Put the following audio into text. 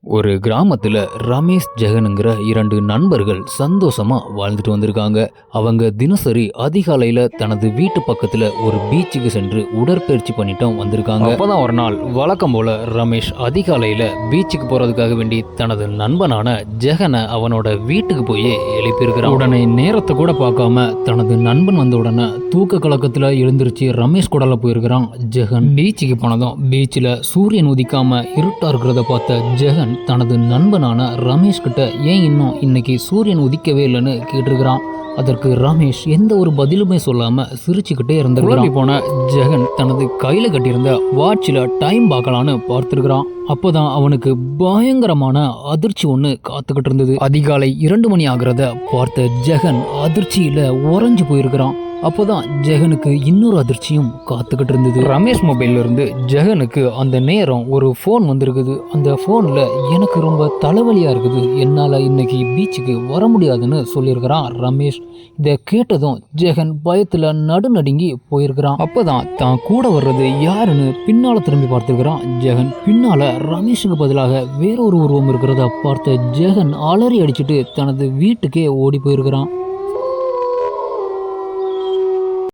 ஒரு கிராமத்துல ரமேஷ் ஜெகனுங்கிற இரண்டு நண்பர்கள் சந்தோஷமா வாழ்ந்துட்டு வந்திருக்காங்க. அவங்க தினசரி அதிகாலையில தனது வீட்டு பக்கத்துல ஒரு பீச்சுக்கு சென்று உடற்பயிற்சி பண்ணிட்டும் வந்திருக்காங்க. அப்பதான் ஒரு நாள் வழக்கம் போல ரமேஷ் அதிகாலையில பீச்சுக்கு போறதுக்காக வேண்டி தனது நண்பனான ஜெகனை அவனோட வீட்டுக்கு போய் எழுப்பியிருக்கிறான். உடனே நேரத்தை கூட பார்க்காம தனது நண்பன் வந்த உடனே தூக்க கலக்கத்துல எழுந்திருச்சு ரமேஷ் கூடல போயிருக்கிறான். ஜெகன் பீச்சுக்கு போனதும் பீச்சில் சூரியன் உதிக்காம இருட்டா இருக்கிறத பார்த்த ஜெகன் தனது நண்பனான ரமேஷ் கிட்ட ஏன் இன்னும் இன்னைக்கு சூரியன் உதிக்கவே இல்லைன்னு கேட்டிருக்கிறான். அதற்கு ரமேஷ் எந்த ஒரு பதிலுமே சொல்லாம சிரிச்சுக்கிட்டே இருந்திருக்கிறான். போன ஜெகன் தனது கையில கட்டியிருந்த வாட்சில் டைம் பார்க்கலான்னு பார்த்திருக்கிறான். அப்போதான் அவனுக்கு பயங்கரமான அதிர்ச்சி ஒன்று காத்துக்கிட்டு இருந்தது. அதிகாலை 2 மணி ஆகிறத பார்த்த ஜெகன் அதிர்ச்சியில உறைஞ்சு போயிருக்கிறான். அப்போதான் ஜெகனுக்கு இன்னொரு அதிர்ச்சியும் காத்துக்கிட்டு இருந்தது. ரமேஷ் மொபைல்ல இருந்து ஜெகனுக்கு அந்த நேரம் ஒரு ஃபோன் வந்திருக்குது. அந்த ஃபோனில் எனக்கு ரொம்ப தலைவலியாக இருக்குது, என்னால் இன்னைக்கு பீச்சுக்கு வர முடியாதுன்னு சொல்லியிருக்கிறான் ரமேஷ். இதை கேட்டதும் ஜெகன் பயத்தில் நடுநடுங்கி போயிருக்கிறான். அப்போதான் தான் கூட வர்றது யாருன்னு பின்னால் திரும்பி பார்த்துருக்கிறான் ஜெகன். பின்னால் ரமேஷுக்கு பதிலாக வேறொரு உருவம் இருக்கிறத பார்த்த ஜெகன் அலறி அடிச்சுட்டு தனது வீட்டுக்கே ஓடி போயிருக்கிறான்.